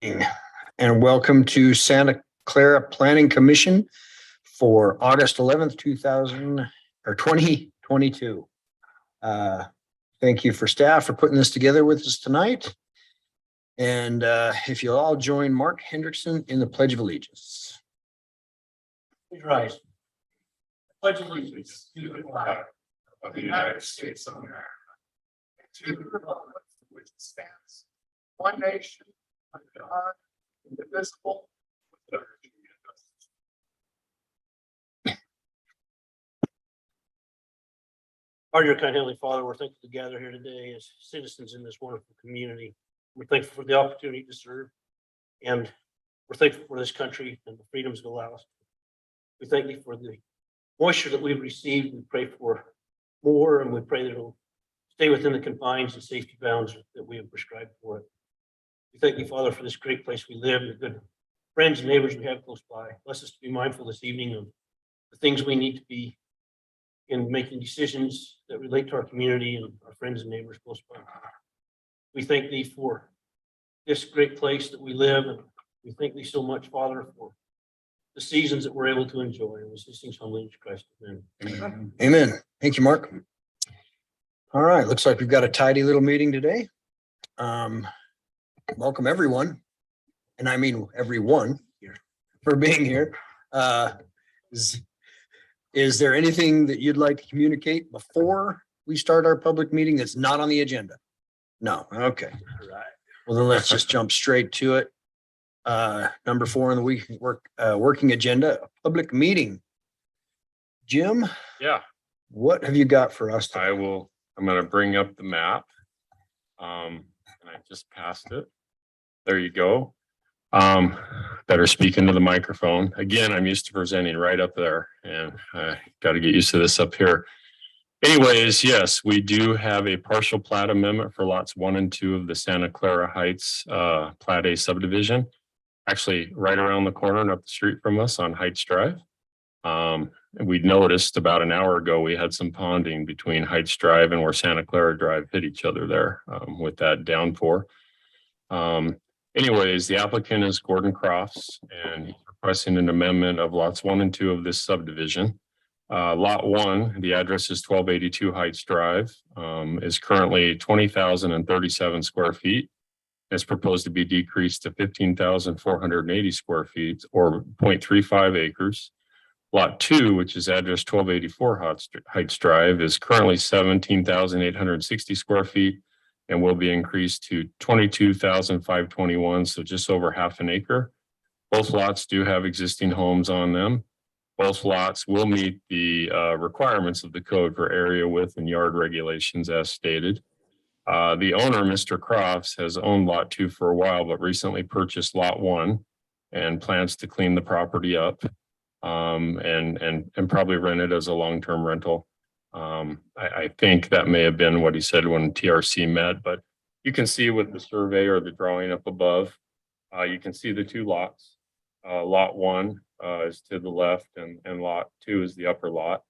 And welcome to Santa Clara Planning Commission for August 11th, 2022. Thank you for staff for putting this together with us tonight. And if you'll all join Mark Hendrickson in the Pledge of Allegiance. Please rise. Pledge allegiance to the flag of the United States of America, to the republic for which it stands, one nation, under God, indivisible, with liberty and justice. Our dear kind Heavenly Father, we're thankful to gather here today as citizens in this wonderful community. We're thankful for the opportunity to serve, and we're thankful for this country and the freedoms it allows. We thank you for the moisture that we've received. We pray for more, and we pray that it'll stay within the confines and safety bounds that we have prescribed for it. We thank you, Father, for this great place we live, the good friends and neighbors we have close by. Bless us to be mindful this evening of the things we need to be in making decisions that relate to our community and our friends and neighbors close by. We thank thee for this great place that we live, and we thank thee so much, Father, for the seasons that we're able to enjoy. And we say things humbly in Christ. Amen. Amen. Thank you, Mark. All right, looks like we've got a tidy little meeting today. Welcome everyone, and I mean everyone here, for being here. Is there anything that you'd like to communicate before we start our public meeting that's not on the agenda? No. Okay. All right. Well, then let's just jump straight to it. Number 4 on the working agenda, a public meeting. Jim? Yeah. What have you got for us today? I'm going to bring up the map. And I just passed it. There you go. Better speak into the microphone. Again, I'm used to presenting right up there, and I got to get used to this up here. Anyways, yes, we do have a partial plat amendment for lots 1 and 2 of the Santa Clara Heights Plat A subdivision. Actually, right around the corner and up the street from us on Heights Drive. And we noticed about an hour ago, we had some ponding between Heights Drive and where Santa Clara Drive hit each other there with that downpour. Anyways, the applicant is Gordon Crofts, and he's requesting an amendment of lots 1 and 2 of this subdivision. Lot 1, the address is 1282 Heights Drive, is currently 20,037 square feet. It's proposed to be decreased to 15,480 square feet or 0.35 acres. Lot 2, which is address 1284 Heights Drive, is currently 17,860 square feet and will be increased to 22,521, so just over half an acre. Both lots do have existing homes on them. Both lots will meet the requirements of the code for area width and yard regulations as stated. The owner, Mr. Crofts, has owned lot 2 for a while, but recently purchased lot 1 and plans to clean the property up and probably rent it as a long-term rental. I think that may have been what he said when TRC met, but you can see with the survey or the drawing up above, you can see the 2 lots. Lot 1 is to the left and lot 2 is the upper lot.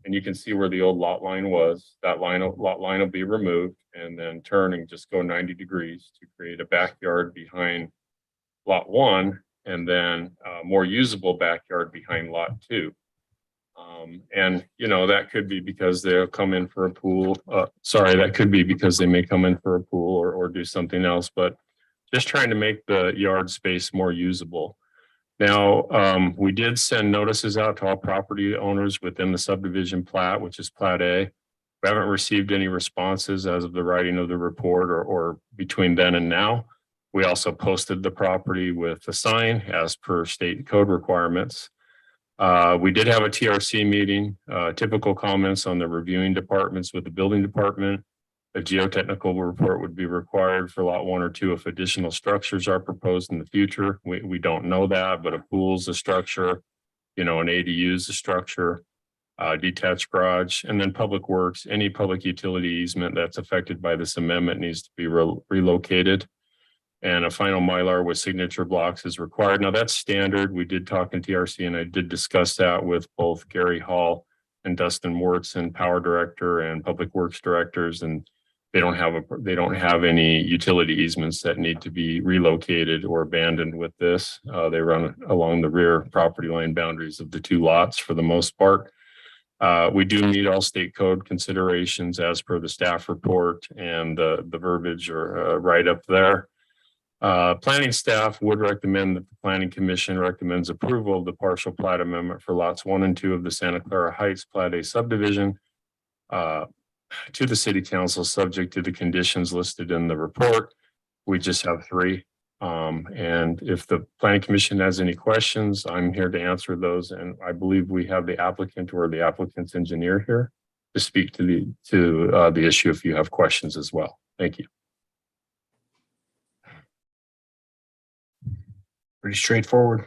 And you can see where the old lot line was. That lot line will be removed and then turn and just go 90 degrees to create a backyard behind lot 1 and then a more usable backyard behind lot 2. And you know, that could be because they'll come in for a pool. That could be because they may come in for a pool or do something else, but just trying to make the yard space more usable. Now, we did send notices out to all property owners within the subdivision plat, which is Plat A. We haven't received any responses as of the writing of the report or between then and now. We also posted the property with a sign as per state code requirements. We did have a TRC meeting, typical comments on the reviewing departments with the building department. A geotechnical report would be required for lot 1 or 2 if additional structures are proposed in the future. We don't know that, but a pool's a structure, you know, an ADU is a structure, detached garage, and then public works, any public utility easement that's affected by this amendment needs to be relocated. And a final Mylar with signature blocks is required. Now that's standard. We did talk in TRC and I did discuss that with both Gary Hall and Dustin Wartson, Power Director and Public Works Directors. And They don't have any utility easements that need to be relocated or abandoned with this. They run along the rear property line boundaries of the two lots for the most part. We do meet all state code considerations as per the staff report, and the verbiage are right up there. Planning staff would recommend that the planning commission recommends approval of the partial plat amendment for lots 1 and 2 of the Santa Clara Heights Plat A subdivision to the city council, subject to the conditions listed in the report. We just have 3. And if the planning commission has any questions, I'm here to answer those. And I believe we have the applicant or the applicant's engineer here to speak to the issue if you have questions as well. Thank you. Pretty straightforward.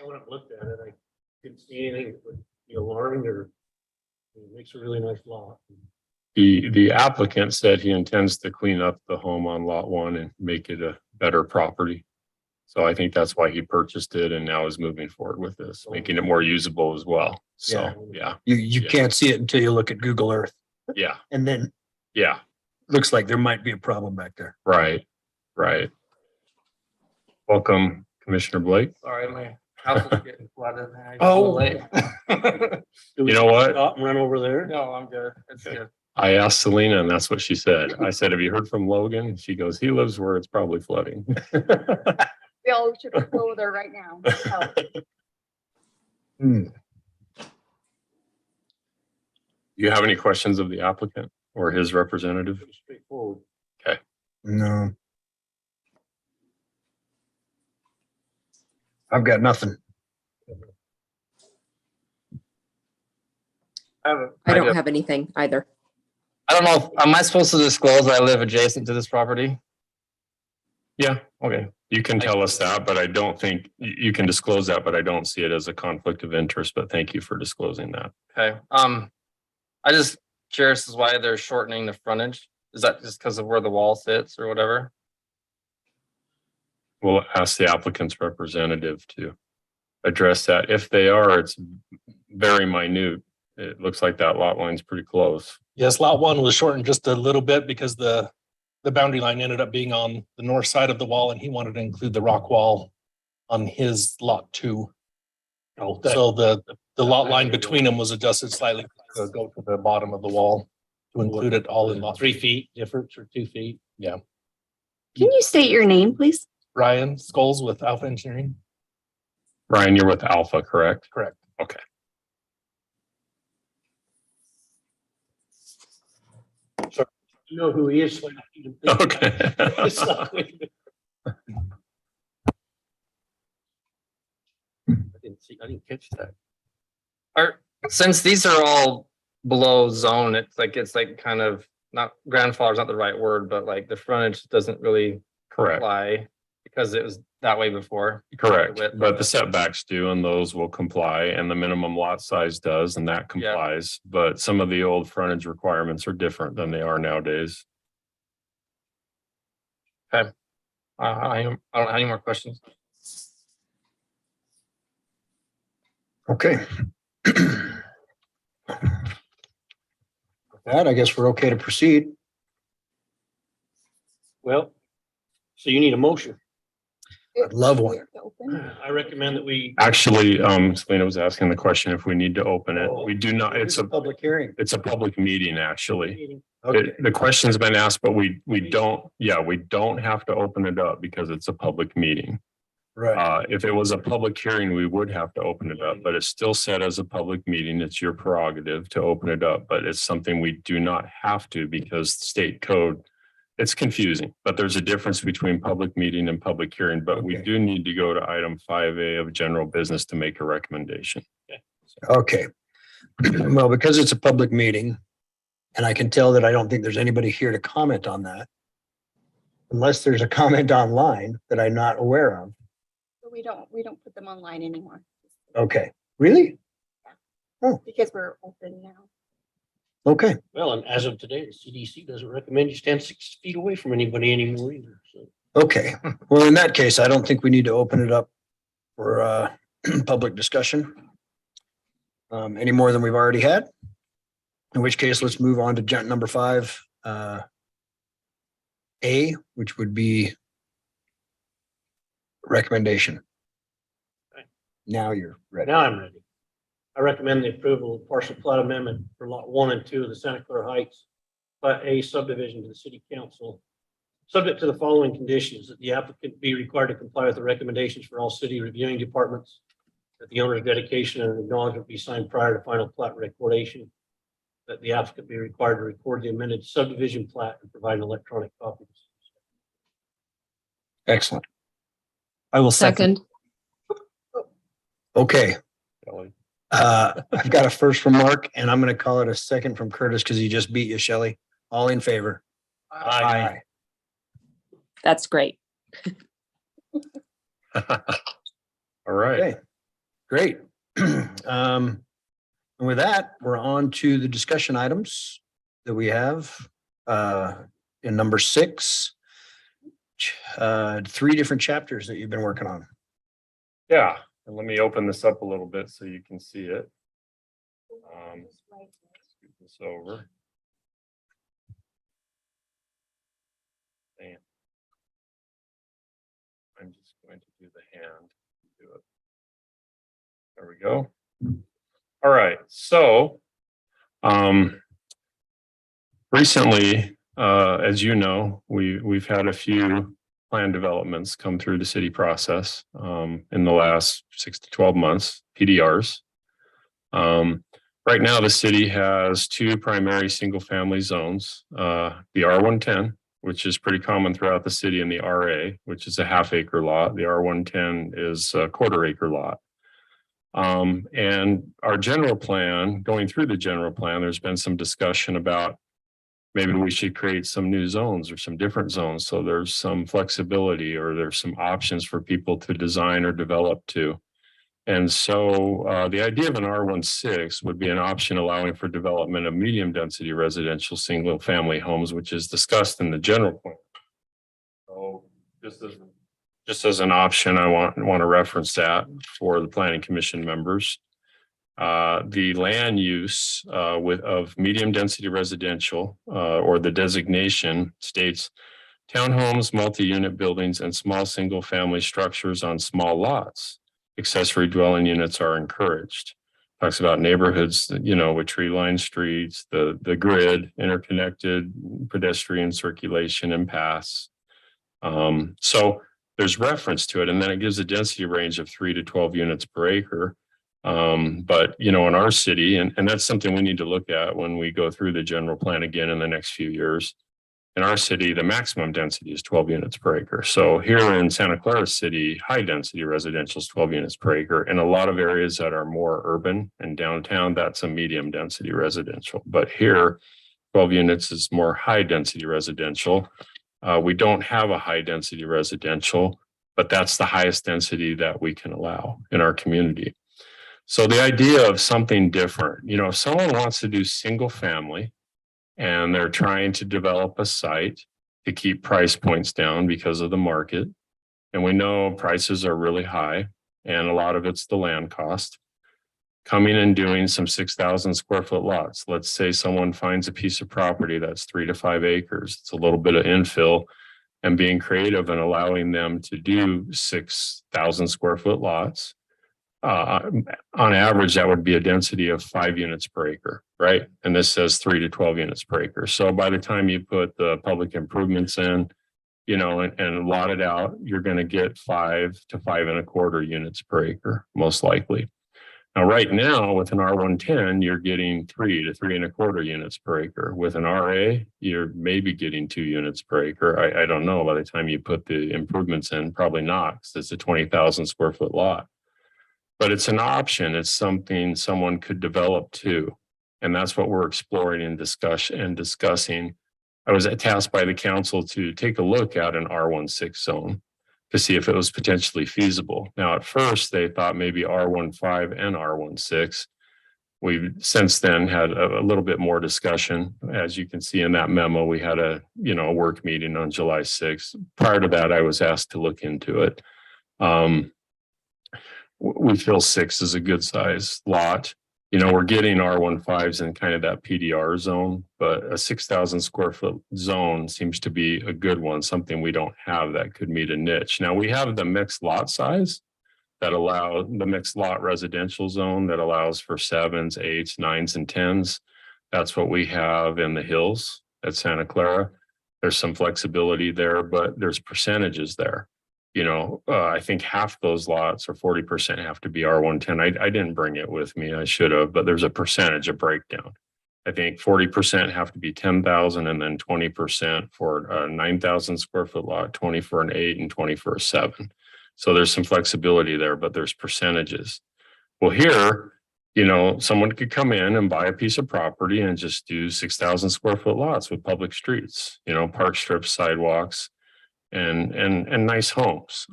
When I looked at it, I didn't see anything that would be alarming or it makes a really nice lot. The applicant said he intends to clean up the home on lot 1 and make it a better property. So I think that's why he purchased it and now is moving forward with this, making it more usable as well. So, yeah, You Yeah. can't see it until you look at Google Earth, yeah, and then yeah, looks like there might be a problem back there. right, right. Welcome, Commissioner Blake. Sorry, my house is getting flooded. I was Oh. late. Do we You know what? Stop and run over there. No, I'm good. It's good. I asked Selena and that's what she said. I said, have you heard from Logan? She goes, he lives where it's probably flooding. We all should go there right now. Help. You have any questions of the applicant or his representative? Pretty straightforward. No. I've got nothing. I don't have anything either. I don't know, am I supposed to disclose that I live adjacent to this property? Yeah, okay. You can tell us that, but I don't think you can disclose that, but I don't see it as a conflict of interest, but thank you for disclosing that. Okay, I just curious as why they're shortening the frontage. Is that just because of where the wall sits or whatever? We'll ask the applicant's representative to address that. If they are, it's very minute. It looks like that lot line's pretty close. Yes, lot 1 was shortened just a little bit because the boundary line ended up being on the north side of the wall and he wanted to include the rock wall on his lot 2. Oh, So the lot line between them was adjusted slightly to go to the bottom of the wall to include it all in lot 3 feet difference or 2 feet. Yeah. Can you state your name, please? Ryan Scholes with Alpha Engineering. Ryan, you're with Alpha, correct? Correct. Okay. You know who he is. So I don't even think- Okay. It's not good. I didn't catch that. Since these are all below zone, it's like kind of not grandfather's not the right word, but like the frontage doesn't really Correct, apply because it was that way before. correct. The width of But the it. setbacks do, and those will comply, and the minimum lot size does, and that complies. But some of the old frontage requirements are different than they are nowadays. I don't have any more questions. Okay. With that, I guess we're okay to proceed. Well, so you need a motion. I'd love one. To open. I recommend that we. Actually, Selena was asking the question if we need to open it. We do not, it's a Public hearing. public meeting, actually. Okay. The question's been asked, but we don't have to open it up because it's a public meeting. Right. If it was a public hearing, we would have to open it up, but it's still set as a public meeting. It's your prerogative to open it up, but it's something we do not have to because state code, it's confusing, but there's a difference between public meeting and public hearing, but we Okay. do need to go to item 5A of general business to make a recommendation. Okay. Well, because it's a public meeting, and I can tell that I don't think there's anybody here to comment on that. Unless there's a comment online that I'm not aware of. We don't put them online anymore Okay, really? because we're open now. Okay, Well, and as of today, the CDC doesn't recommend you stand 6 feet away from anybody anymore either. So okay. Well, in that case, I don't think we need to open it up for public discussion. Any more than we've already had? In which case, let's move on to number 5. A, which would be recommendation. Okay. Now you're ready. Now I'm ready. I recommend the approval of partial plat amendment for lot 1 and 2 of the Santa Clara Heights Plat A subdivision to the city council. Subject to the following conditions: that the applicant be required to comply with the recommendations for all city reviewing departments, that the owner's dedication and acknowledgement be signed prior to final plat recordation, that the applicant be required to record the amended subdivision plat and provide an electronic copy. Excellent. I will Second, Okay. Kelly. I've got a first from Mark and I'm going to call it a second from Curtis because he just beat you, Shelley. All in favor? Aye. that's great. All right. Okay, great. And with that, we're on to the discussion items that we have in number 6. 3 different chapters that you've been working on. Yeah, and let me open this up a little bit so you can see it. Scoot this over. And I'm just going to do the hand. Do it. There we go. All right, so recently, as you know, we've had a few plan developments come through the city process in the last 6 to 12 months, PDRs. Right now, the city has 2 primary single-family zones, the R110, which is pretty common throughout the city, and the RA, which is a half-acre lot. The R110 is a quarter-acre lot. And our general plan, going through the general plan, there's been some discussion about maybe we should create some new zones or some different zones. So there's some flexibility or there's some options for people to design or develop to. And so the idea of an R16 would be an option allowing for development of medium density residential single family homes, which is discussed in the general plan. So just as an option, I want to reference that for the planning commission members. The land use of medium density residential or the designation states townhomes, multi-unit buildings, and small single family structures on small lots. Accessory dwelling units are encouraged. Talks about neighborhoods, you know, with tree-lined streets, the grid, interconnected pedestrian circulation and paths. So there's reference to it, and then it gives a density range of 3 to 12 units per acre. But you know, in our city, and that's something we need to look at when we go through the general plan again in the next few years. In our city, the maximum density is 12 units per acre. So here in Santa Clara City, high density residential is 12 units per acre. In a lot of areas that are more urban and downtown, that's a medium density residential. But here, 12 units is more high density residential. We don't have a high density residential, but that's the highest density that we can allow in our community. So the idea of something different, you know, if someone wants to do single family and they're trying to develop a site to keep price points down because of the market, and we know prices are really high and a lot of it's the land cost, coming and doing some 6,000 square foot lots. Let's say someone finds a piece of property that's 3 to 5 acres. It's a little bit of infill, and being creative and allowing them to do 6,000 square foot lots. On average, that would be a density of 5 units per acre, right? And this says 3 to 12 units per acre. So by the time you put the public improvements in, you know, and lot it out, you're going to get 5 to 5 1/4 units per acre, most likely. Now, right now with an R110, you're getting 3 to 3 1/4 units per acre. With an RA, you're maybe getting 2 units per acre. I don't know by the time you put the improvements in, probably not, because it's a 20,000 square foot lot. But it's an option. It's something someone could develop too. And that's what we're exploring and discussing. I was tasked by the council to take a look at an R16 zone to see if it was potentially feasible. Now, at first, they thought maybe R15 and R16. We've since then had a little bit more discussion. As you can see in that memo, we had a work meeting on July 6th. Prior to that, I was asked to look into it. We feel 6 is a good size lot. we're getting R15s in kind of that PDR zone, but a 6,000 square foot zone seems to be a good one, something we don't have that could meet a niche. Now we have the mixed lot size that allow the mixed lot residential zone that allows for 7s, 8s, 9s, and 10s. That's what we have in the hills at Santa Clara. There's some flexibility there, but there's percentages there. I think half those lots or 40% have to be R110. I didn't bring it with me. I should have, but there's a percentage of breakdown. I think 40% have to be 10,000 and then 20% for a 9,000 square foot lot, 20 for an 8 and 20 for a 7. So there's some flexibility there, but there's percentages. Well, here, someone could come in and buy a piece of property and just do 6,000 square foot lots with public streets, park strips, sidewalks, and nice homes.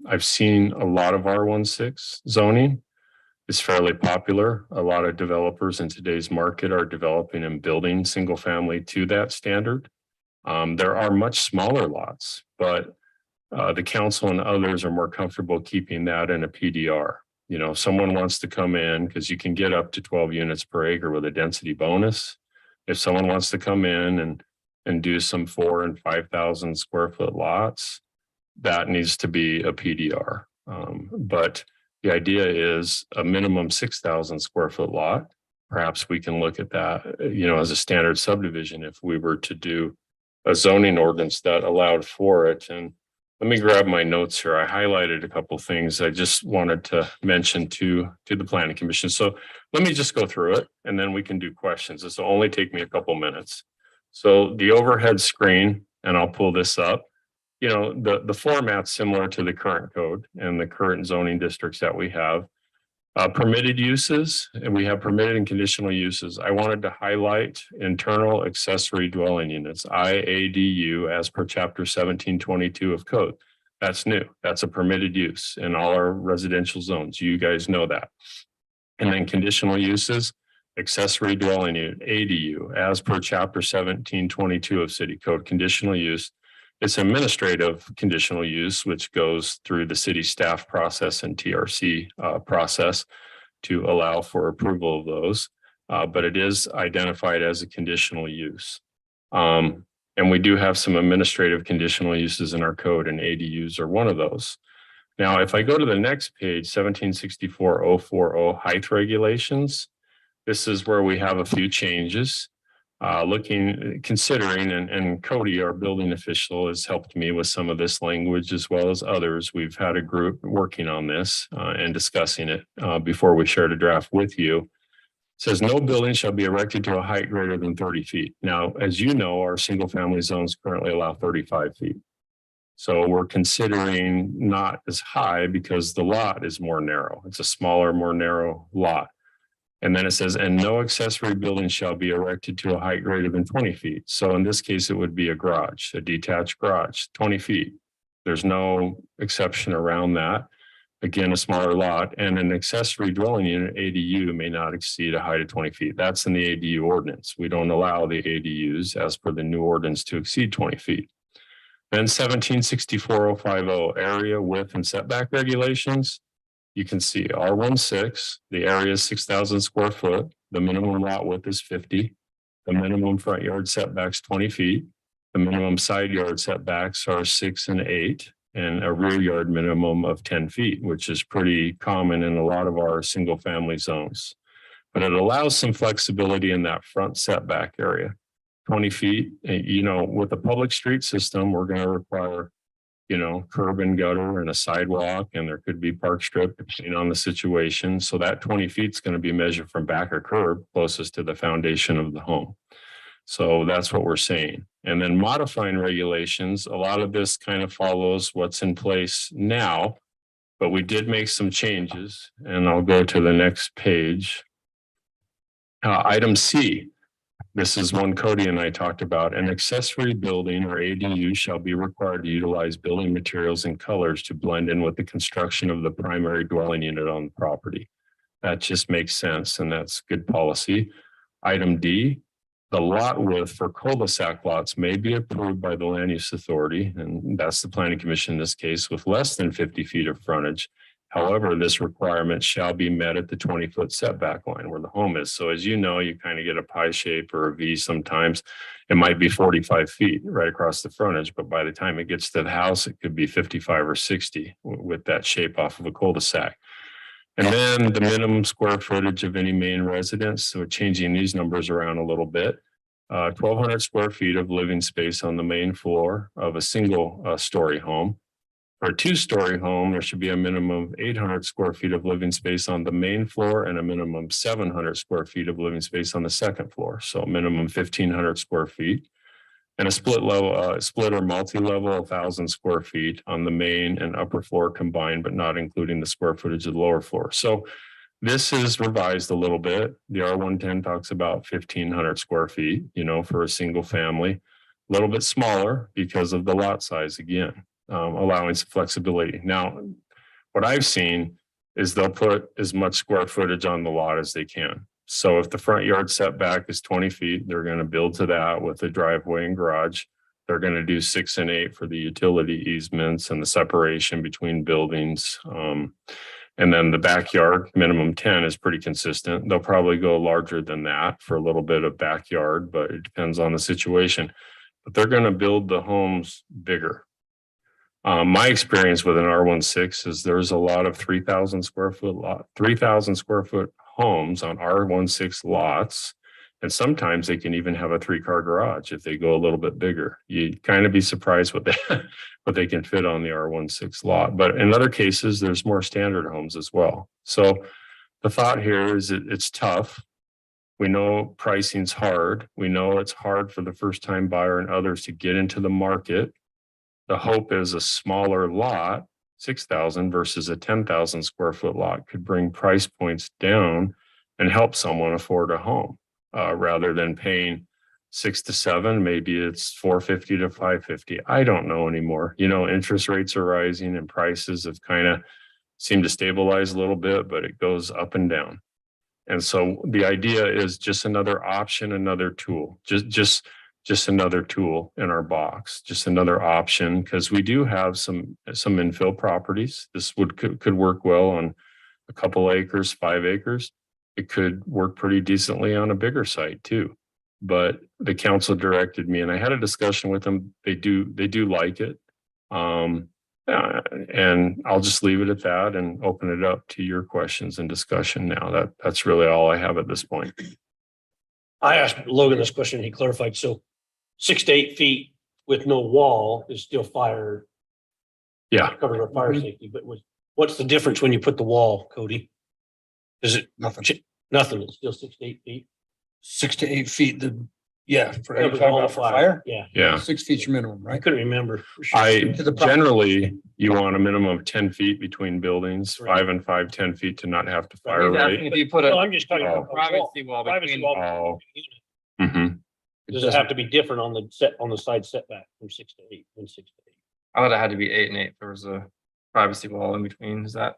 I've seen a lot of R16 zoning. It's fairly popular. A lot of developers in today's market are developing and building single family to that standard. There are much smaller lots, but the council and others are more comfortable keeping that in a PDR. If someone wants to come in, because you can get up to 12 units per acre with a density bonus. If someone wants to come in and do some 4,000 and 5,000 square foot lots, that needs to be a PDR. But the idea is a minimum 6,000 square foot lot. Perhaps we can look at that, as a standard subdivision if we were to do a zoning ordinance that allowed for it. And let me grab my notes here. I highlighted a couple things I just wanted to mention to the planning commission. So let me just go through it and then we can do questions. This will only take me a couple minutes. So the overhead screen, and I'll pull this up, the format's similar to the current code and the current zoning districts that we have. Permitted uses, and we have permitted and conditional uses. I wanted to highlight internal accessory dwelling units, IADU, as per chapter 1722 of code. That's new. That's a permitted use in all our residential zones. You guys know that. And then conditional uses, accessory dwelling unit, ADU, as per chapter 1722 of city code, conditional use. It's administrative conditional use, which goes through the city staff process and TRC process to allow for approval of those. But it is identified as a conditional use. And we do have some administrative conditional uses in our code, and ADUs are one of those. Now, if I go to the next page, 1764-040 height regulations, this is where we have a few changes. Considering, and Cody, our building official, has helped me with some of this language as well as others. We've had a group working on this and discussing it before we shared a draft with you. It says no building shall be erected to a height greater than 30 feet. Now, as you know, our single family zones currently allow 35 feet. So we're considering not as high because the lot is more narrow. It's a smaller, more narrow lot. And then it says, and no accessory building shall be erected to a height greater than 20 feet. So in this case, it would be a garage, a detached garage, 20 feet. There's no exception around that. Again, a smaller lot, and an accessory dwelling unit, ADU, may not exceed a height of 20 feet. That's in the ADU ordinance. We don't allow the ADUs as per the new ordinance to exceed 20 feet. Then 1764-050 area width and setback regulations. You can see R16, the area is 6,000 square foot. The minimum lot width is 50. The minimum front yard setbacks 20 feet. The minimum side yard setbacks are 6 and 8, and a rear yard minimum of 10 feet, which is pretty common in a lot of our single family zones. But it allows some flexibility in that front setback area. 20 feet, with the public street system, we're going to require curb and gutter and a sidewalk, and there could be park strip depending on the situation. So that 20 feet is going to be measured from back or curb closest to the foundation of the home. So that's what we're saying. And then modifying regulations, a lot of this kind of follows what's in place now, but we did make some changes, and I'll go to the next page. Item C. This is one Cody and I talked about. An accessory building or ADU shall be required to utilize building materials and colors to blend in with the construction of the primary dwelling unit on the property. That just makes sense, and that's good policy. Item D, the lot width for cul-de-sac lots may be approved by the land use authority, and that's the planning commission in this case, with less than 50 feet of frontage However, this requirement shall be met at the 20-foot setback line where the home is. So as you know, you kind of get a pie shape or a V sometimes. It might be 45 feet right across the frontage, but by the time it gets to the house, it could be 55 or 60 with that shape off of a cul-de-sac. And then the minimum square footage of any main residence, so changing these numbers around a little bit. 1,200 square feet of living space on the main floor of a single story home. For a 2-story home, there should be a minimum of 800 square feet of living space on the main floor and a minimum of 700 square feet of living space on the second floor. So minimum 1,500 square feet. And a split or multi-level, 1,000 square feet on the main and upper floor combined, but not including the square footage of the lower floor. So this is revised a little bit. The R110 talks about 1,500 square feet, for a single family, a little bit smaller because of the lot size again. Allowing some flexibility. Now, what I've seen is they'll put as much square footage on the lot as they can. So if the front yard setback is 20 feet, they're going to build to that with a driveway and garage. They're going to do 6 and 8 for the utility easements and the separation between buildings. And then the backyard minimum 10 is pretty consistent. They'll probably go larger than that for a little bit of backyard, but it depends on the situation. But they're going to build the homes bigger. My experience with an R16 is there's a lot of 3,000 square foot homes on R16 lots. And sometimes they can even have a 3-car garage if they go a little bit bigger. You'd kind of be surprised what they can fit on the R16 lot. But in other cases, there's more standard homes as well. So the thought here is it's tough. We know pricing's hard. We know it's hard for the first time buyer and others to get into the market. The hope is a smaller lot, 6,000 versus a 10,000 square foot lot could bring price points down and help someone afford a home rather than paying 6 to 7. Maybe it's 450 to 550. I don't know anymore. Interest rates are rising and prices have kind of seemed to stabilize a little bit, but it goes up and down. And so the idea is just another option, another tool, just another tool in our box, just another option, because we do have some infill properties. This could work well on a couple acres, 5 acres. It could work pretty decently on a bigger site too. But the council directed me, and I had a discussion with them. They do like it, and I'll just leave it at that and open it up to your questions and discussion. Now that's really all I have at this point. I asked Logan this question, he clarified. So 6 to 8 feet with no wall is still fire. Yeah. Covering our fire safety, but what's the difference when you put the wall, Cody? Is it Nothing. nothing? It's still 6 to 8 feet. 6 to 8 feet, for Covers all the fire? Yeah, Yeah. 6 feet's your minimum, I right? couldn't remember. for sure. Generally, you want a minimum of 10 feet between buildings, Right. 5 and 5, 10 feet to not have to fire He's rate. If you put No, a I'm just talking about a wall. privacy wall Privacy between, wall. Oh. between units. Mhm. Does it have to be different on the side setback from 6 to 8 than 6 to 8? I would have had to be 8 and 8. There was a privacy wall in between. Is that?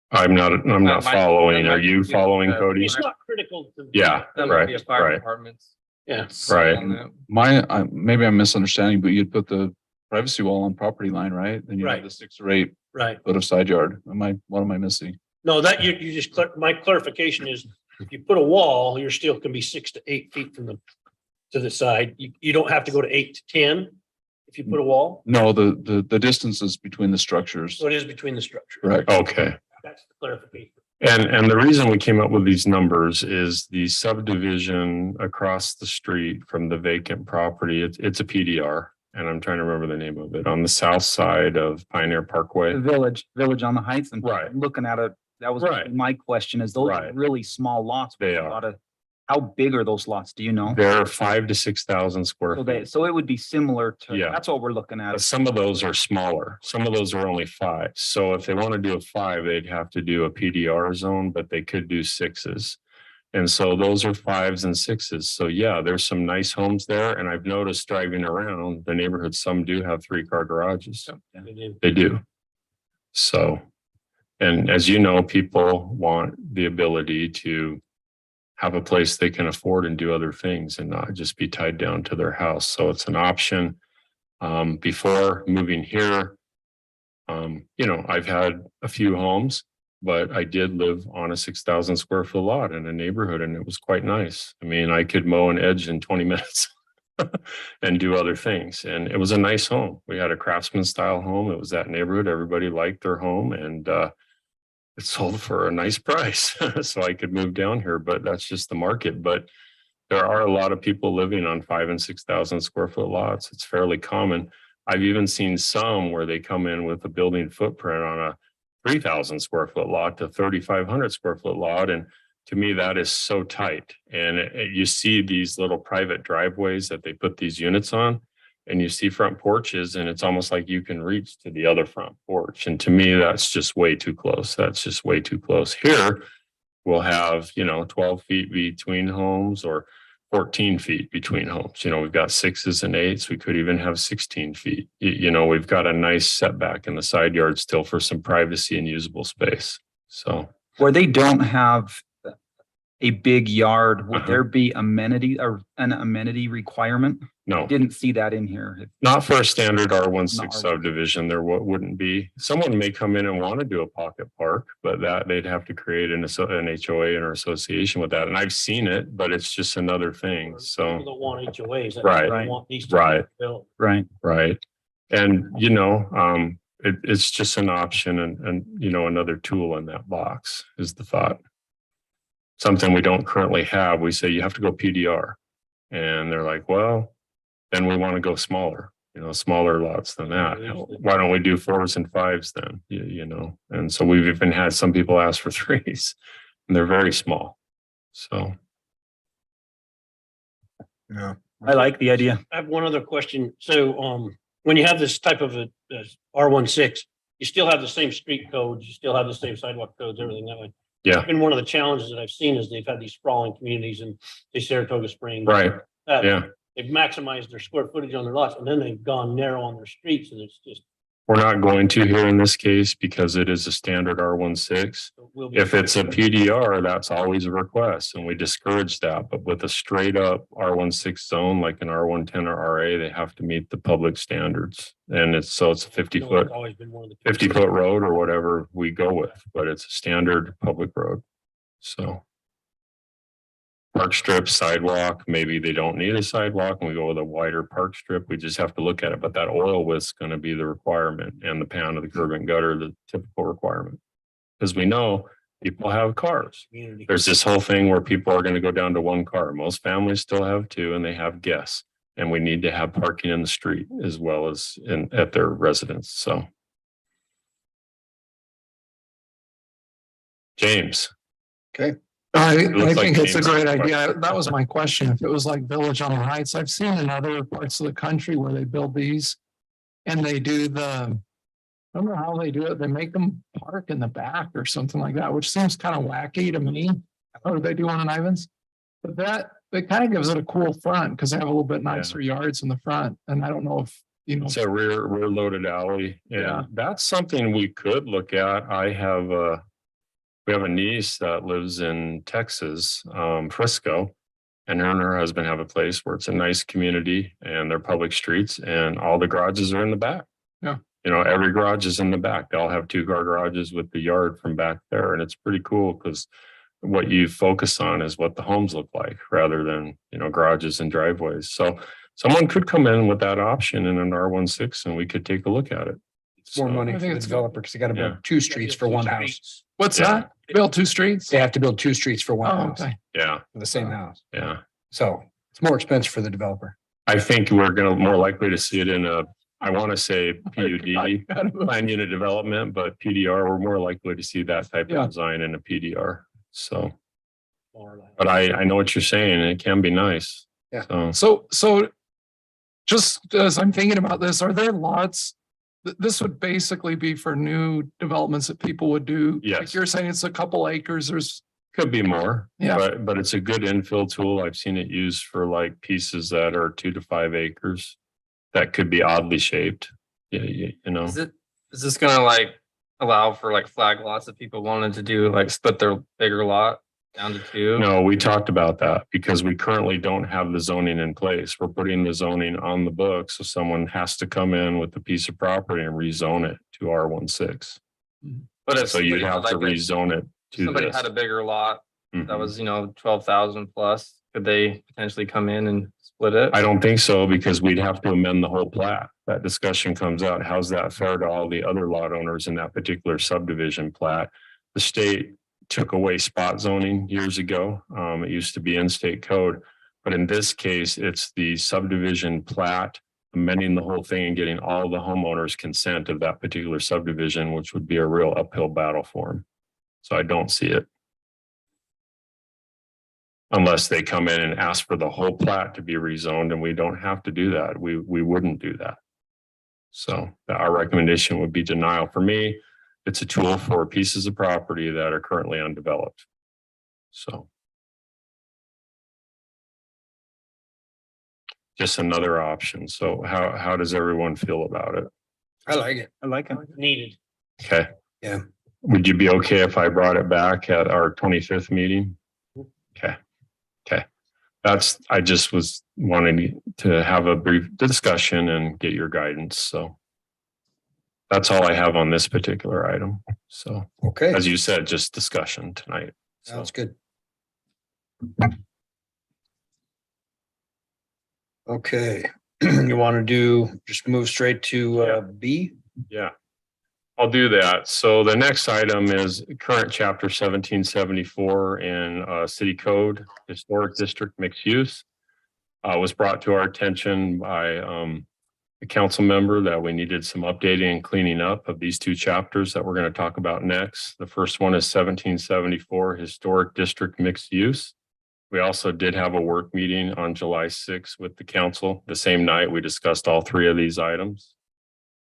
I'm not might- following. that Are might you be- following, Cody? It's not critical to. Yeah, That might be a right, fire right. department's. Yeah. Right. on that. Maybe I'm misunderstanding, but you'd put the privacy wall on property line, right? Then you Right. have the 6 or 8 Right. foot of side yard. What am I missing? No, that you just, my clarification is, if you put a wall, you're still can be 6 to 8 feet from to the side. You don't have to go to 8 to 10 if you put a wall. No, the distances between the structures. So it is between the structure. Correct. Okay. That's the clarification. And the reason we came up with these numbers is the subdivision across the street from the vacant property. It's a PDR, and I'm trying to remember the name of it, on the south side of Pioneer Parkway. The village on the heights, and Right. looking at it, that was Right. my question, is those are Right. really small lots. with They a are. lot of- How big are those lots? Do you know? They're 5,000 to 6,000 square feet. So it would be similar to, Yeah. that's what we're looking But at. some of those are smaller. Some of those are only 5. So if they want to do a 5, they'd have to do a PDR zone, but they could do 6s. And so those are 5s and 6s. So yeah, there's some nice homes there. And I've noticed driving around the neighborhood, some do have 3-car garages. They do. So, and as you know, people want the ability to have a place they can afford and do other things and not just be tied down to their house. So it's an option. Before moving here, I've had a few homes, but I did live on a 6,000 square foot lot in a neighborhood and it was quite nice. I mean, I could mow an edge in 20 minutes and do other things. And it was a nice home. We had a craftsman style home. It was that neighborhood. Everybody liked their home and it sold for a nice price. So I could move down here, but that's just the market. But there are a lot of people living on 5,000 and 6,000 square foot lots. It's fairly common. I've even seen some where they come in with a building footprint on a 3,000 square foot lot to 3,500 square foot lot. And to me, that is so tight. And you see these little private driveways that they put these units on, and you see front porches, and it's almost like you can reach to the other front porch. And to me, that's just way too close. That's just way too close. Here, we'll have, 12 feet between homes or 14 feet between homes. We've got 6s and 8s. We could even have 16 feet. We've got a nice setback in the side yard still for some privacy and usable space. So Where they don't have a big yard, would Uh-huh. there be amenity or an amenity requirement? no, Didn't see that in here. not for a standard R16 Not R16. subdivision. There wouldn't be. Someone may come in and want to do a pocket park, but that they'd have to create an HOA or association with that. And I've seen it, but it's just another thing. People So, don't want HOAs. They Right. don't want these. to be Right. built. Right. right. And, it's just an option and, another tool in that box is the thought. Something we don't currently have. We say you have to go PDR. And they're like, well, then we want to go smaller, smaller lots than that. Why don't we do 4s and 5s then? And so we've even had some people ask for 3s and they're very small. So, No. I like the idea. I have one other question. So, when you have this type of a R16, you still have the same street codes, you still have the same sidewalk codes, everything that way. Yeah. And one of the challenges that I've seen is they've had these sprawling communities in say Saratoga Springs. right. that Yeah. They've maximized their square footage on their lots and then they've gone narrow on their streets and it's just. We're not going to here in this case because it is a standard R16. will be- If it's a PDR, that's always a request and we discourage that. But with a straight up R16 zone, like an R110 or RA, they have to meet the public standards. And it's a 50 You know, foot, it's always been one of the. 50 foot road or whatever we go with, but it's a standard public road. So. Park strip, sidewalk, maybe they don't need a sidewalk and we go with a wider park strip. We just have to look at it, but that oil width's going to be the requirement and the pound of the curb and gutter, the typical requirement. Because we know people have cars. Community. There's this whole thing where people are going to go down to one car. Most families still have two and they have guests. And we need to have parking in the street as well as at their residence. So. James. Okay. I looks like think it's a James great has a idea. question. That was my question. If it was like Village on the Heights, I've seen in other parts of the country where they build these. And they do I don't know how they do it. They make them park in the back or something like that, which seems kind of wacky to me. What do they do on an Ivans? But it kind of gives it a cool front because they have a little bit nicer yards in the front. And I don't know if, It's a rear loaded alley. Yeah. And that's something we could look at. We have a niece that lives in Texas, Frisco. And her and her husband have a place where it's a nice community and they're public streets and all the garages are in the back. Yeah. Every garage is in the back. They all have 2-car garages with the yard from back there. And it's pretty cool because what you focus on is what the homes look like rather than, garages and driveways. So someone could come in with that option in an R16 and we could take a look at it. More So, money I for think the it's- developer because they got to build Yeah. 2 streets for one house. what's Yeah. that? Build 2 streets? They have to build 2 streets for one Oh, house, okay. Yeah, for the same house. yeah. So it's more expensive for the developer. I think we're more likely to see it in I want to say PUD, plan unit development, but PDR, we're more likely to see that type Yeah. of design in a PDR. So, but I know what you're saying. It can be nice. Yeah. So, Just as I'm thinking about this, are there lots? This would basically be for new developments that people would do. Yes. Like you're saying it's a couple acres, there's, could be more, Yeah. but it's a good infill tool. I've seen it used for like pieces that are 2 to 5 acres that could be oddly shaped. Yeah, Is this gonna like allow for like flag lots if people wanted to do like split their bigger lot down to two? No, we talked about that because we currently don't have the zoning in place. We're putting the zoning on the books. So someone has to come in with a piece of property and rezone it to R16. But if So you'd somebody had have to like a- rezone it if to somebody this. had a bigger lot that Mhm. was, 12,000 plus, could they potentially come in and split it? I don't think so because we'd have to amend the whole plat. That discussion comes out. How's that fair to all the other lot owners in that particular subdivision plat? The state took away spot zoning years ago. It used to be in state code. But in this case, it's the subdivision plat, amending the whole thing and getting all the homeowners' consent of that particular subdivision, which would be a real uphill battle for them. So I don't see it. Unless they come in and ask for the whole plat to be rezoned, and we don't have to do that. We wouldn't do that. So our recommendation would be denial. For me, it's a tool for pieces of property that are currently undeveloped. So. Just another option. So how does everyone feel about it? I like it. I like it. Needed. Okay. Yeah. Would you be okay if I brought it back at our 25th meeting? Okay. Okay. I just was wanting to have a brief discussion and get your guidance. So that's all I have on this particular item. So Okay, as you said, just discussion tonight. So sounds good. Okay, you want to just move straight to Yeah. B? yeah, I'll do that. So the next item is current chapter 1774 in city code, historic district mixed use. Was brought to our attention by a council member that we needed some updating and cleaning up of these two chapters that we're going to talk about next. The first one is 1774 historic district mixed use. We also did have a work meeting on July 6th with the council. The same night, we discussed all three of these items.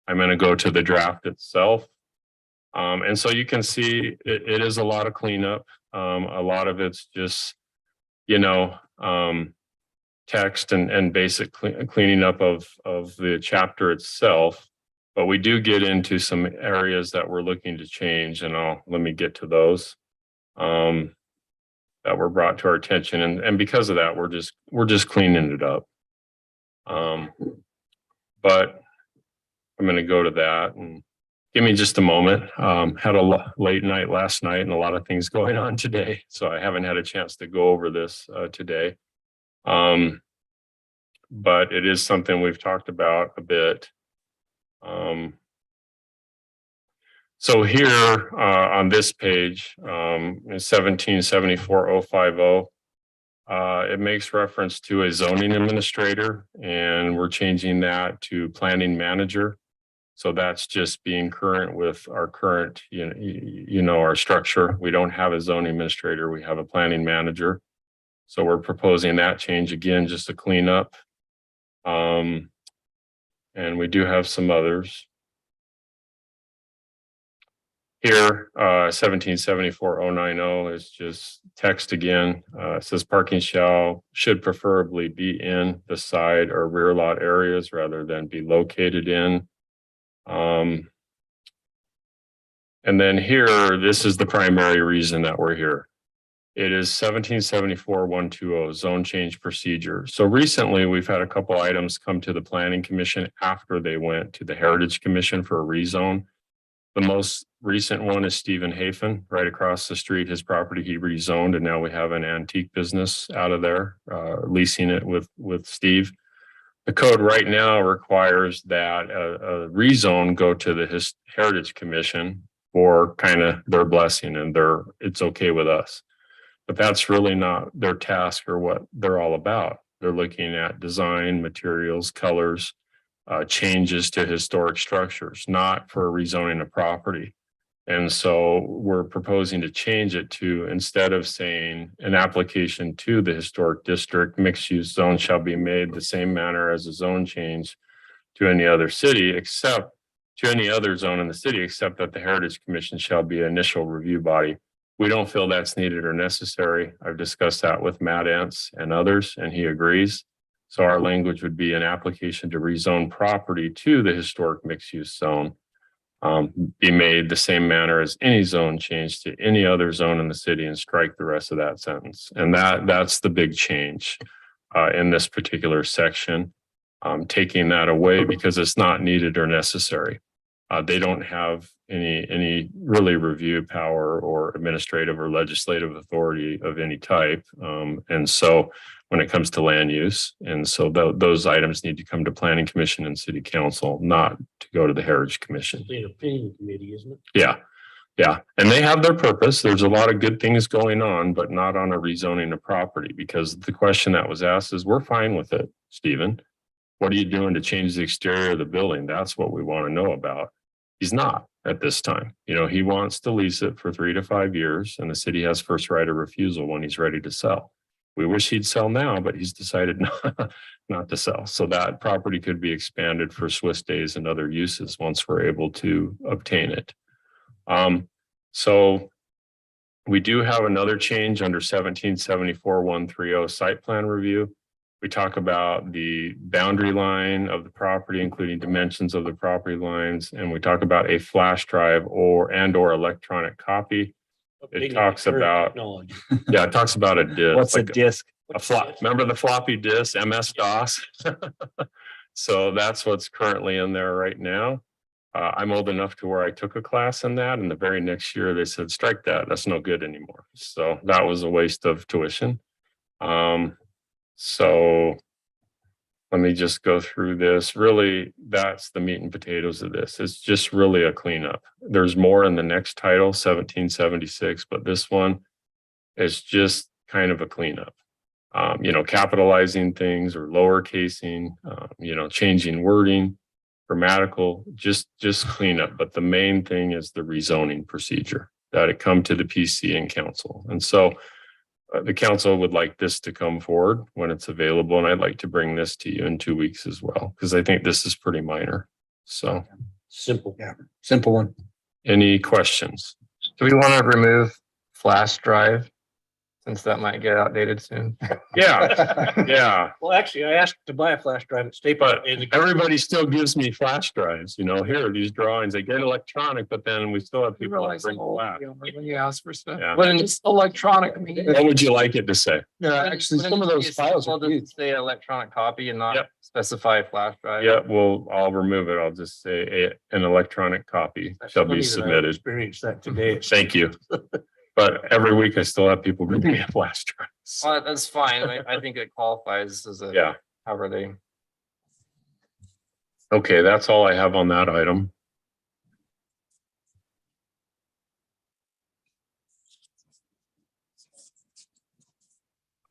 I'm going to go to the draft itself. And so you can see it is a lot of cleanup. A lot of it's just, text and basic cleaning up of the chapter itself. But we do get into some areas that we're looking to change, and let me get to those. That were brought to our attention, and because of that, we're just cleaning it up. But I'm going to go to that and give me just a moment. Had a late night last night and a lot of things going on today, so I haven't had a chance to go over this today. But it is something we've talked about a bit. So here on this page, 1774-050, it makes reference to a zoning administrator, and we're changing that to planning manager. So that's just being current with our current, our structure. We don't have a zoning administrator, we have a planning manager. So we're proposing that change again, just to clean up. And we do have some others. Here, 1774-090 is just text again. It says parking should preferably be in the side or rear lot areas rather than be located in. And then here, this is the primary reason that we're here. It is 1774-120 zone change procedure. So recently we've had a couple items come to the Planning Commission after they went to the Heritage Commission for a rezone. The most recent one is Stephen Hafen, right across the street. His property he rezoned, and now we have an antique business out of there, leasing it with Steve. The code right now requires that a rezone go to the Heritage Commission for kind of their blessing, and it's okay with us. But that's really not their task or what they're all about. They're looking at design, materials, colors, changes to historic structures, not for rezoning a property. And so we're proposing to change it to, instead of saying an application to the historic district mixed use zone shall be made the same manner as a zone change to any other city, except to any other zone in the city, except that the Heritage Commission shall be an initial review body. We don't feel that's needed or necessary. I've discussed that with Matt Entz and others, and he agrees. So our language would be an application to rezone property to the historic mixed use zone. be made the same manner as any zone change to any other zone in the city, and strike the rest of that sentence. And that's the big change in this particular section. Taking that away because it's not needed or necessary. They don't have any really review power or administrative or legislative authority of any type. And so when it comes to land use, and so those items need to come to Planning Commission and City Council, not to go to the Heritage Commission. The opinion committee, isn't it? Yeah. Yeah. And they have their purpose. There's a lot of good things going on, but not on a rezoning of property, because the question that was asked is, we're fine with it, Stephen. What are you doing to change the exterior of the building? That's what we want to know about. He's not at this time. You know, he wants to lease it for 3 to 5 years, and the city has first right of refusal when he's ready to sell. We wish he'd sell now, but he's decided not to sell. So that property could be expanded for Swiss days and other uses once we're able to obtain it. So we do have another change under 1774-130 site plan review. We talk about the boundary line of the property, including dimensions of the property lines, and we talk about a flash drive or electronic copy. It talks about, Technology. yeah, it talks about a disk. What's a like disc? a flop. Remember the floppy disk, MS-DOS? So that's what's currently in there right now. I'm old enough to where I took a class in that, and the very next year they said, strike that, that's no good anymore. So that was a waste of tuition. So let me just go through this. Really, that's the meat and potatoes of this. It's just really a cleanup. There's more in the next title, 1776, but this one is just kind of a cleanup. You know, capitalizing things or lower casing, you know, changing wording, grammatical, just cleanup. But the main thing is the rezoning procedure, that it come to the PC and council. And so the council would like this to come forward when it's available. And I'd like to bring this to you in 2 weeks as well, because I think this is pretty minor. So Simple. Yeah, simple one. any questions? Do we want to remove flash drive? Since that might get outdated soon. Yeah, yeah. Well, actually, I asked to buy a flash drive at Staples. But everybody still gives me flash drives, you know, here, these drawings, they get electronic, but then we still have You people that realize bring how old flash. we are when you ask for stuff. Yeah. When it's electronic. I mean, What would you like it to say? Yeah, actually, some of those files are huge. Say electronic copy and not Yep. specify flash drive. Yeah, well, I'll remove it. I'll just say an electronic copy shall be submitted. Experienced that today. Thank you. But every week I still have people bring me a flash drive. Well, that's fine. I think it qualifies as a. Yeah, However they. okay, that's all I have on that item.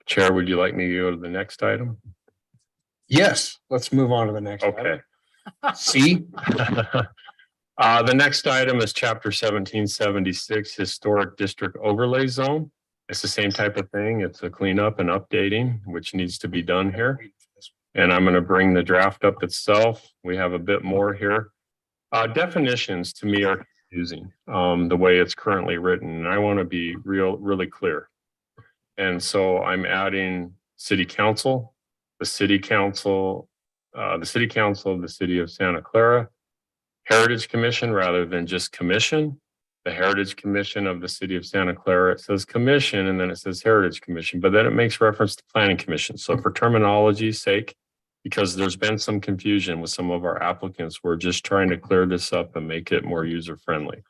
Chair, would you like me to go to the next item? Yes, let's move on to the next. item. Okay. C, The next item is chapter 1776, Historic District Overlay Zone. It's the same type of thing. It's a cleanup and updating, which needs to be done here. And I'm going to bring the draft up itself. We have a bit more here. Definitions to me are confusing, the way it's currently written, and I want to be really clear. And so I'm adding city council, the city council of the city of Santa Clara, Heritage Commission rather than just commission. The Heritage Commission of the city of Santa Clara, it says commission and then it says Heritage Commission, but then it makes reference to Planning Commission. So for terminology's sake, because there's been some confusion with some of our applicants, we're just trying to clear this up and make it more user friendly.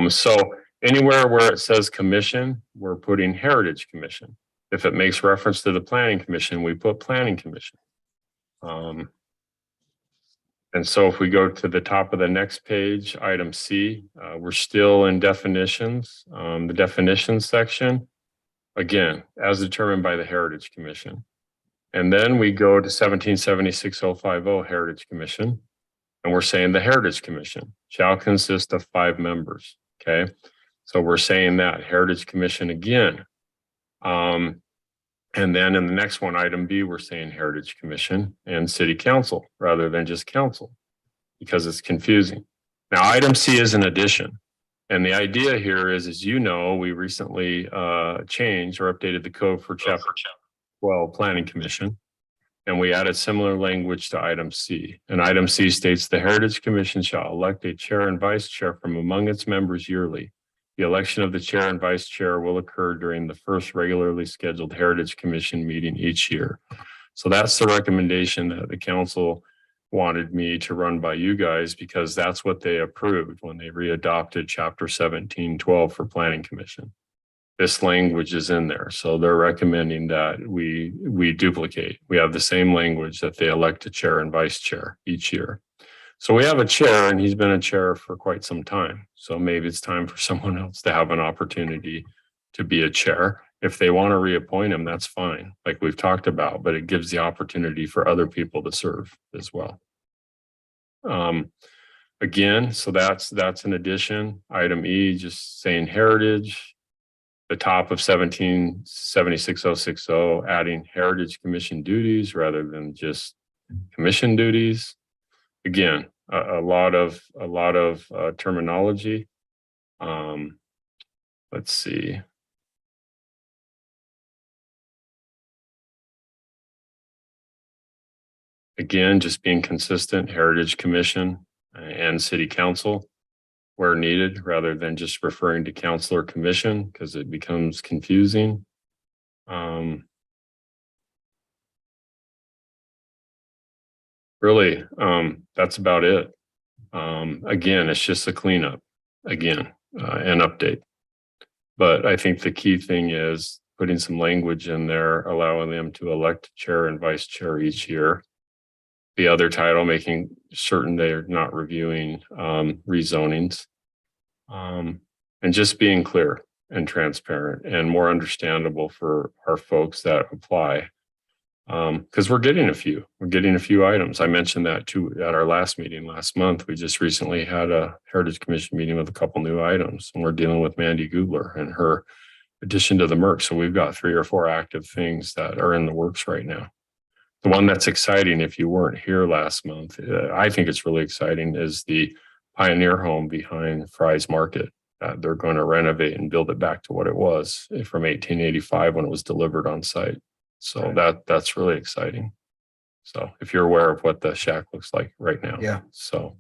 So anywhere where it says commission, we're putting Heritage Commission. If it makes reference to the Planning Commission, we put Planning Commission. And so if we go to the top of the next page, item C, we're still in definitions, the definitions section. Again, as determined by the Heritage Commission. And then we go to 1776-050 Heritage Commission. And we're saying the Heritage Commission shall consist of 5 members. Okay. So we're saying that Heritage Commission again. And then in the next one, item B, we're saying Heritage Commission and City Council rather than just council because it's confusing. Now, item C is an addition. And the idea here is, as you know, we recently changed or updated the code for chapter 12 Planning Commission. And we added similar language to item C. And item C states the Heritage Commission shall elect a chair and vice chair from among its members yearly. The election of the chair and vice chair will occur during the first regularly scheduled Heritage Commission meeting each year. So that's the recommendation that the council wanted me to run by you guys, because that's what they approved when they readopted chapter 1712 for Planning Commission. This language is in there. So they're recommending that we duplicate. We have the same language, that they elect a chair and vice chair each year. So we have a chair, and he's been a chair for quite some time. So maybe it's time for someone else to have an opportunity to be a chair. If they want to reappoint him, that's fine, like we've talked about, but it gives the opportunity for other people to serve as well. Again, so that's an addition. Item E, just saying heritage, the top of 1776-060, adding Heritage Commission duties rather than just commission duties. Again, a lot of terminology. Let's see. Again, just being consistent, Heritage Commission and City Council where needed, rather than just referring to council or commission, because it becomes confusing. Really, that's about it. Again, it's just a cleanup, again, an update. But I think the key thing is putting some language in there, allowing them to elect chair and vice chair each year. The other title, making certain they're not reviewing rezonings. And just being clear and transparent and more understandable for our folks that apply. Because we're getting a few items. I mentioned that too at our last meeting last month. We just recently had a Heritage Commission meeting with a couple new items, and we're dealing with Mandy Gubler and her addition to the MERC. So we've got 3 or 4 active things that are in the works right now. The one that's exciting, if you weren't here last month, I think it's really exciting, is the Pioneer home behind Fry's Market. They're going to renovate and build it back to what it was from 1885 when it was delivered on site. So that's really exciting. So if you're aware of what the shack looks like right now. Yeah. So,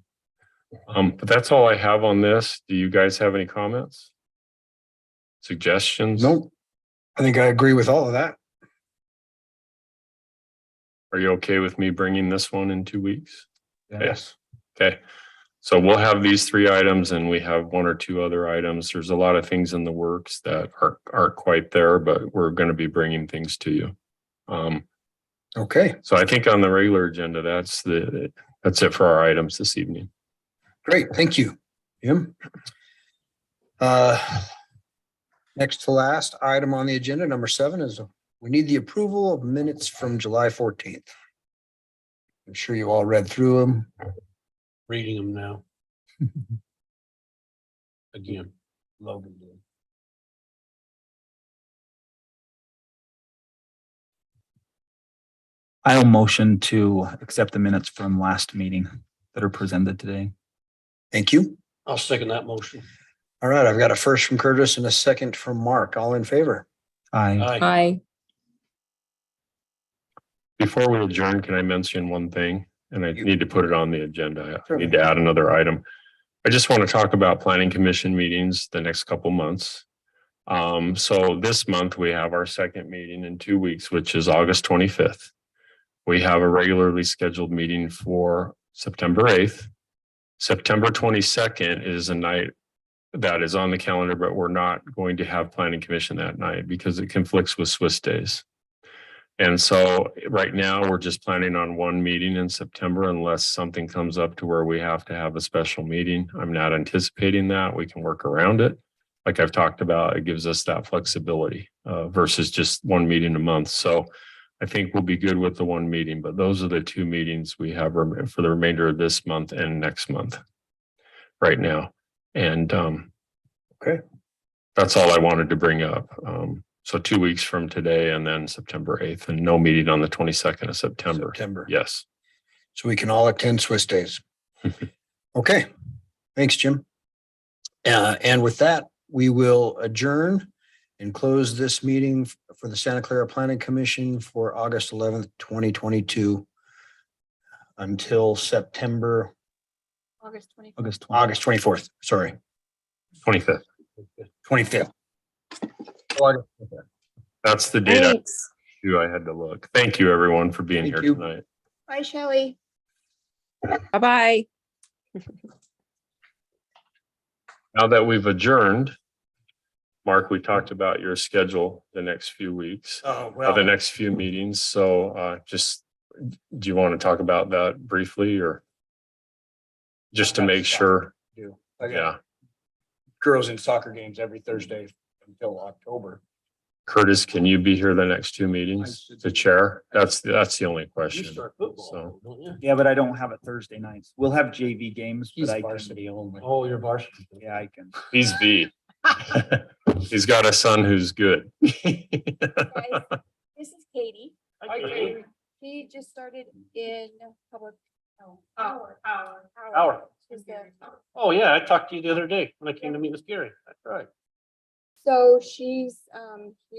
but that's all I have on this. Do you guys have any comments? Suggestions? Nope. I think I agree with all of that. Are you okay with me bringing this one in 2 weeks? Yes. Okay. So we'll have these 3 items, and we have 1 or 2 other items. There's a lot of things in the works that aren't quite there, but we're going to be bringing things to you. Okay, So I think on the regular agenda, that's it for our items this evening. great. Thank you, Jim. Next to last item on the agenda, number 7, is we need the approval of minutes from July 14th. I'm sure you all read through them. Reading them now. Again, Logan did. I'll motion to accept the minutes from last meeting that are presented today. Thank you. I'll second that motion. All right, I've got a first from Curtis and a second from Mark. All in favor? Aye. Aye. Aye. Before we adjourn, can I mention one thing? And I need to put it on the agenda. I Sure. need to add another item. I just want to talk about planning commission meetings the next couple months. So this month we have our second meeting in 2 weeks, which is August 25th. We have a regularly scheduled meeting for September 8th. September 22nd is a night that is on the calendar, but we're not going to have planning commission that night because it conflicts with Swiss days. And so right now we're just planning on 1 meeting in September unless something comes up to where we have to have a special meeting. I'm not anticipating that. We can work around it. Like I've talked about, it gives us that flexibility versus just 1 meeting a month. So I think we'll be good with the 1 meeting, but those are the 2 meetings we have for the remainder of this month and next month right now. And Okay. That's all I wanted to bring up. So 2 weeks from today and then September 8th, and no meeting on the 22nd of September. September. Yes. So we can all attend Swiss days. Okay, thanks, Jim. And with that, we will adjourn and close this meeting for the Santa Clara Planning Commission for August 11th, 2022 until September, August 20. August 24th, sorry, 25th. 25th. That's the date Thanks. I had to look. Thank you, everyone, for being Thank here you. tonight. Bye, Shelley. Bye-bye. Now that we've adjourned, Mark, we talked about your schedule the next few weeks, Oh, the next few meetings. So just, do you want to talk about that briefly or? Just to make sure, I got yeah. girls in soccer games every Thursday until October. Curtis, can you be here the next two meetings? The chair? That's the only You question. start So. football, don't you? Yeah, but I don't have it Thursday nights. We'll have JV games, He's but I varsity can, only. Oh, you're varsity. yeah, I can. He's B. He's got a son who's good. Guys, this is Katie. Hi, Katie. She just started in public. Hour. She's the- Oh, yeah, I talked to you the other day when I came to meet with Gary. That's right. So she's,